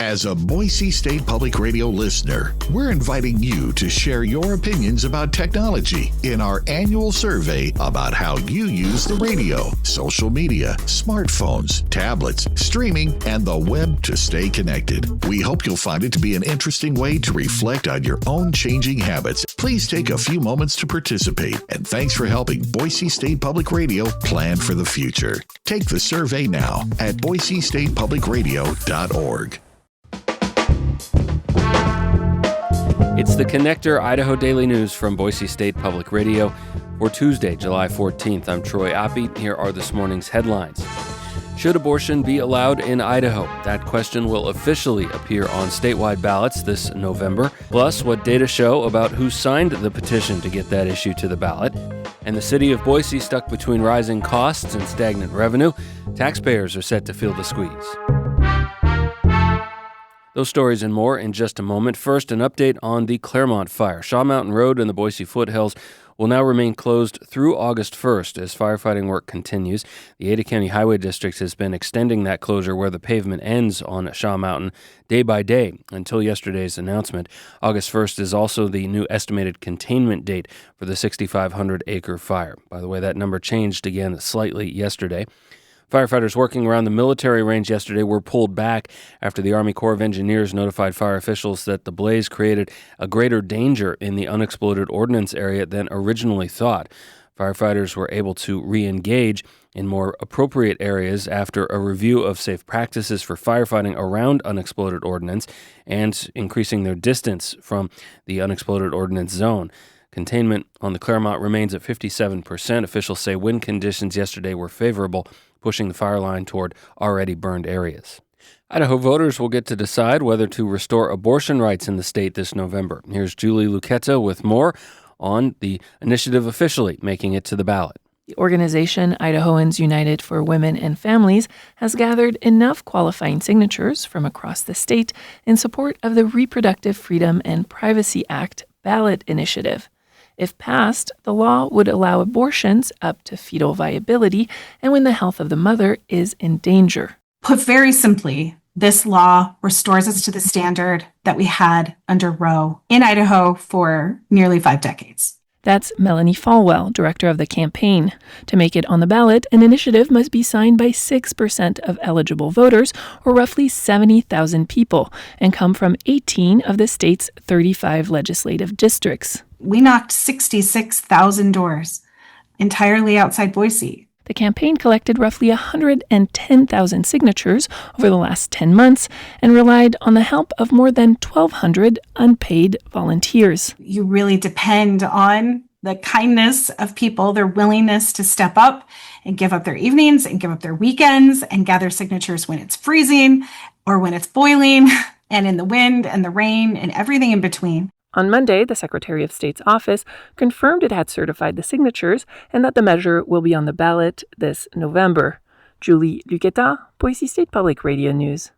As a Boise State Public Radio listener, we're inviting you to share your opinions about technology in our annual survey about how you use the radio, social media, smartphones, tablets, streaming, and the web to stay connected. We hope you'll find it to be an interesting way to reflect on your own changing habits. Please take a few moments to participate, and thanks for helping Boise State Public Radio plan for the future. Take the survey now at boisestatepublicradio.org. It's the Connector Idaho Daily News from Boise State Public Radio for Tuesday, July 14th. I'm Troy Oppie. Here are this morning's headlines. Should abortion be allowed in Idaho? That question will officially appear on statewide ballots this November. Plus, what data show about who signed the petition to get that issue to the ballot. And the city of Boise stuck between rising costs and stagnant revenue. Taxpayers are set to feel the squeeze. Those stories and more in just a moment. First, an update on the Claremont fire. Shaw Mountain Road in the Boise foothills will now remain closed through August 1st as firefighting work continues. The Ada County Highway District has been extending that closure where the pavement ends on Shaw Mountain day by day until yesterday's announcement. August 1st is also the new estimated containment date for the 6,500-acre fire. By the way, that number changed again slightly yesterday. Firefighters working around the military range yesterday were pulled back after the Army Corps of Engineers notified fire officials that the blaze created a greater danger in the unexploded ordnance area than originally thought. Firefighters were able to re-engage in more appropriate areas after a review of safe practices for firefighting around unexploded ordnance and increasing their distance from the unexploded ordnance zone. Containment on the Claremont remains at 57%. Officials say wind conditions yesterday were favorable, pushing the fire line toward already burned areas. Idaho voters will get to decide whether to restore abortion rights in the state this November. Here's Julie Lucchetta with more on the initiative officially making it to the ballot. The organization Idahoans United for Women and Families has gathered enough qualifying signatures from across the state in support of the Reproductive Freedom and Privacy Act ballot initiative. If passed, the law would allow abortions up to fetal viability and when the health of the mother is in danger. Put very simply, this law restores us to the standard that we had under Roe in Idaho for nearly 5 decades. That's Melanie Falwell, director of the campaign. To make it on the ballot, an initiative must be signed by 6% of eligible voters, or roughly 70,000 people, and come from 18 of the state's 35 legislative districts. We knocked 66,000 doors entirely outside Boise. The campaign collected roughly 110,000 signatures over the last 10 months and relied on the help of more than 1,200 unpaid volunteers. You really depend on the kindness of people, their willingness to step up and give up their evenings and give up their weekends and gather signatures when it's freezing or when it's boiling and in the wind and the rain and everything in between. On Monday, the Secretary of State's office confirmed it had certified the signatures and that the measure will be on the ballot this November. Julie Lucchetta, Boise State Public Radio News.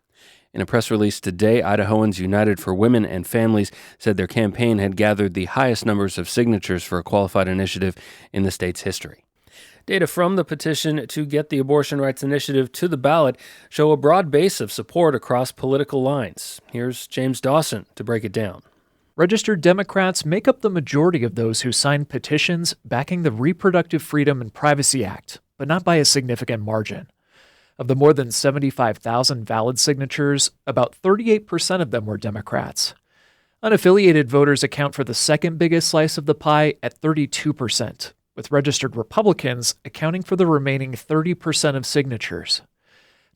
In a press release today, Idahoans United for Women and Families said their campaign had gathered the highest numbers of signatures for a qualified initiative in the state's history. Data from the petition to get the abortion rights initiative to the ballot show a broad base of support across political lines. Here's James Dawson to break it down. Registered Democrats make up the majority of those who signed petitions backing the Reproductive Freedom and Privacy Act, but not by a significant margin. Of the more than 75,000 valid signatures, about 38% of them were Democrats. Unaffiliated voters account for the second biggest slice of the pie at 32%, with registered Republicans accounting for the remaining 30% of signatures.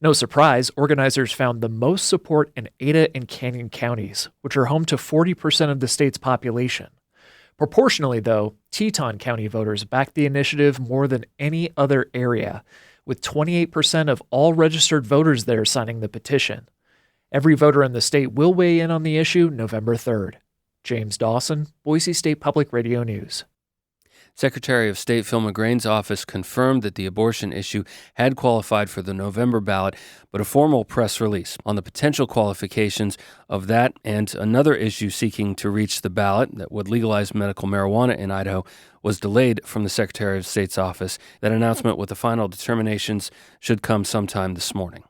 No surprise, organizers found the most support in Ada and Canyon counties, which are home to 40% of the state's population. Proportionally, though, Teton County voters backed the initiative more than any other area, with 28% of all registered voters there signing the petition. Every voter in the state will weigh in on the issue November 3rd. James Dawson, Boise State Public Radio News. Secretary of State Phil McGrain's office confirmed that the abortion issue had qualified for the November ballot, but a formal press release on the potential qualifications of that and another issue seeking to reach the ballot that would legalize medical marijuana in Idaho was delayed from the Secretary of State's office. That announcement with the final determinations should come sometime this morning.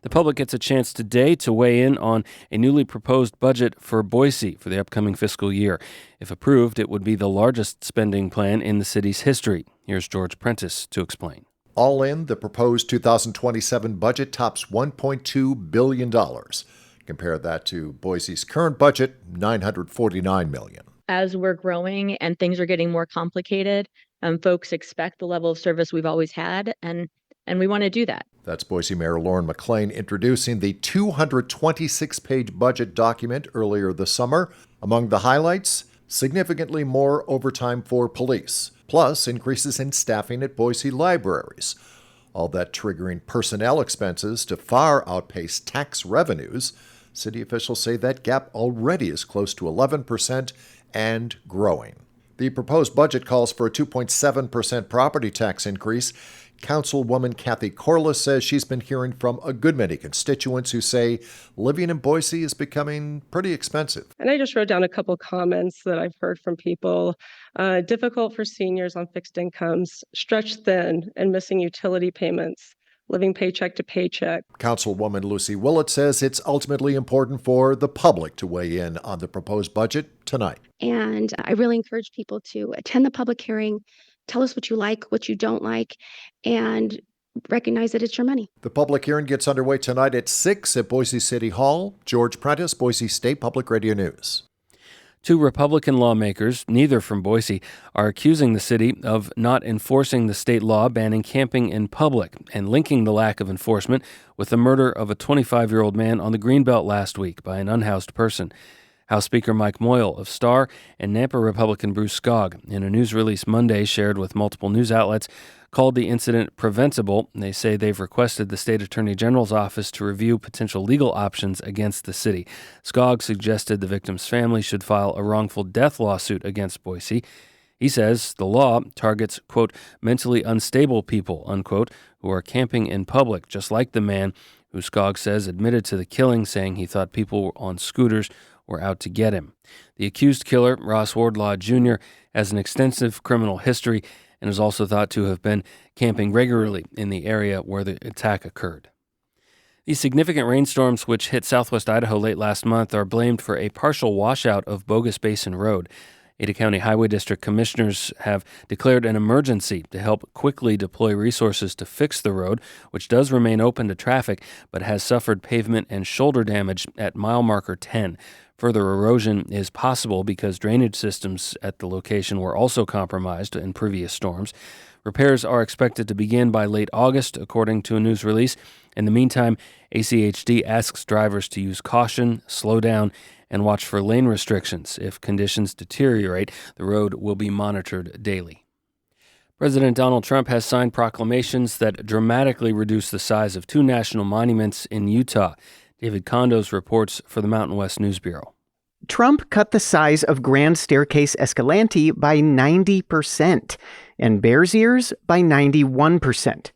The public gets a chance today to weigh in on a newly proposed budget for Boise for the upcoming fiscal year. If approved, it would be the largest spending plan in the city's history. Here's George Prentice to explain. All in, the proposed 2027 budget tops $1.2 billion. Compare that to Boise's current budget, $949 million. As we're growing and things are getting more complicated, folks expect the level of service we've always had, and we want to do that. That's Boise Mayor Lauren McLean introducing the 226-page budget document earlier this summer. Among the highlights, significantly more overtime for police, plus increases in staffing at Boise libraries. All that triggering personnel expenses to far outpace tax revenues. City officials say that gap already is close to 11% and growing. The proposed budget calls for a 2.7% property tax increase. Councilwoman Kathy Corliss says she's been hearing from a good many constituents who say living in Boise is becoming pretty expensive. And I just wrote down a couple comments that I've heard from people. Difficult for seniors on fixed incomes, stretched thin and missing utility payments, living paycheck to paycheck. Councilwoman Lucy Willett says it's ultimately important for the public to weigh in on the proposed budget tonight. And I really encourage people to attend the public hearing, tell us what you like, what you don't like, and recognize that it's your money. The public hearing gets underway tonight at 6 at Boise City Hall. George Prentice, Boise State Public Radio News. Two Republican lawmakers, neither from Boise, are accusing the city of not enforcing the state law banning camping in public and linking the lack of enforcement with the murder of a 25-year-old man on the greenbelt last week by an unhoused person. House Speaker Mike Moyle of Star and Nampa Republican Bruce Skog, in a news release Monday shared with multiple news outlets, called the incident preventable. They say they've requested the state attorney general's office to review potential legal options against the city. Skog suggested the victim's family should file a wrongful death lawsuit against Boise. He says the law targets, quote, mentally unstable people, unquote, who are camping in public, just like the man who Skog says admitted to the killing, saying he thought people on scooters were out to get him. The accused killer, Ross Wardlaw Jr., has an extensive criminal history and is also thought to have been camping regularly in the area where the attack occurred. These significant rainstorms which hit southwest Idaho late last month are blamed for a partial washout of Bogus Basin Road. Ada County Highway District commissioners have declared an emergency to help quickly deploy resources to fix the road, which does remain open to traffic but has suffered pavement and shoulder damage at mile marker 10. Further erosion is possible because drainage systems at the location were also compromised in previous storms. Repairs are expected to begin by late August, according to a news release. In the meantime, ACHD asks drivers to use caution, slow down, and watch for lane restrictions. If conditions deteriorate, the road will be monitored daily. President Donald Trump has signed proclamations that dramatically reduce the size of two national monuments in Utah. David Condos reports for the Mountain West News Bureau. Trump cut the size of Grand Staircase Escalante by 90% and Bears Ears by 91%.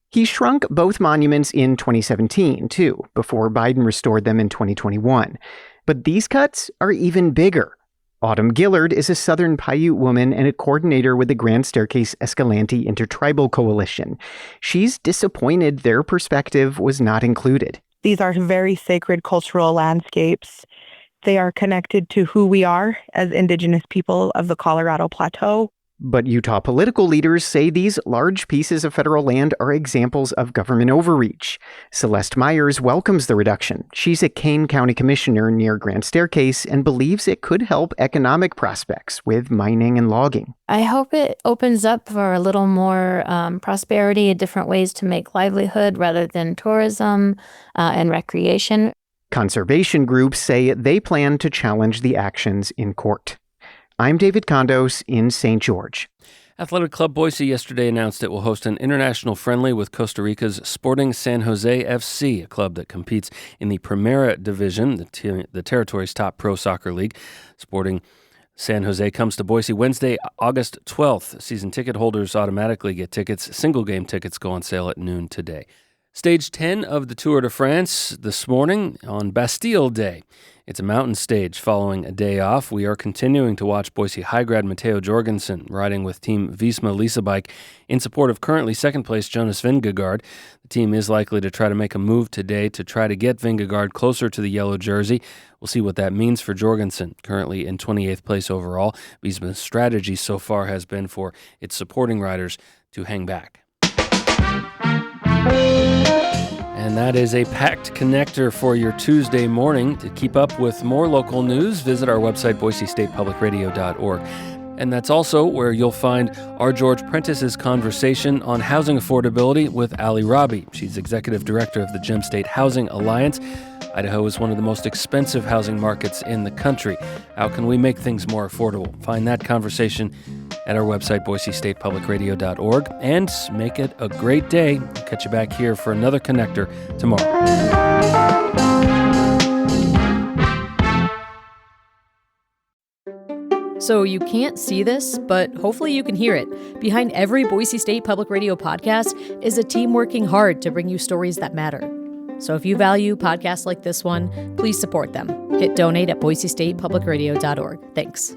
He shrunk both monuments in 2017, too, before Biden restored them in 2021. But these cuts are even bigger. Autumn Gillard is a Southern Paiute woman and a coordinator with the Grand Staircase Escalante Intertribal Coalition. She's disappointed their perspective was not included. These are very sacred cultural landscapes. They are connected to who we are as Indigenous people of the Colorado Plateau. But Utah political leaders say these large pieces of federal land are examples of government overreach. Celeste Myers welcomes the reduction. She's a Kane County commissioner near Grand Staircase and believes it could help economic prospects with mining and logging. I hope it opens up for a little more prosperity and different ways to make livelihood rather than tourism and recreation. Conservation groups say they plan to challenge the actions in court. I'm David Condos in St. George. Athletic Club Boise yesterday announced it will host an international friendly with Costa Rica's Sporting San Jose FC, a club that competes in the Primera Division, the territory's top pro soccer league. Sporting San Jose comes to Boise Wednesday, August 12th. Season ticket holders automatically get tickets. Single game tickets go on sale at noon today. Stage 10 of the Tour de France this morning on Bastille Day. It's a mountain stage following a day off. We are continuing to watch Boise high grad Matteo Jorgensen riding with Team Visma Lisa Bike in support of currently second place Jonas Vingegaard. The team is likely to try to make a move today to try to get Vingegaard closer to the yellow jersey. We'll see what that means for Jorgensen, currently in 28th place overall. Visma's strategy so far has been for its supporting riders to hang back. And that is a packed connector for your Tuesday morning. To keep up with more local news, visit our website, boisestatepublicradio.org. And that's also where you'll find our George Prentice's conversation on housing affordability with Ali Rabi. She's executive director of the Gem State Housing Alliance. Idaho is one of the most expensive housing markets in the country. How can we make things more affordable? Find that conversation at our website, boisestatepublicradio.org, and make it a great day. I'll catch you back here for another connector tomorrow. So you can't see this, but hopefully you can hear it. Behind every Boise State Public Radio podcast is a team working hard to bring you stories that matter. So if you value podcasts like this one, please support them. Hit donate at boisestatepublicradio.org. Thanks.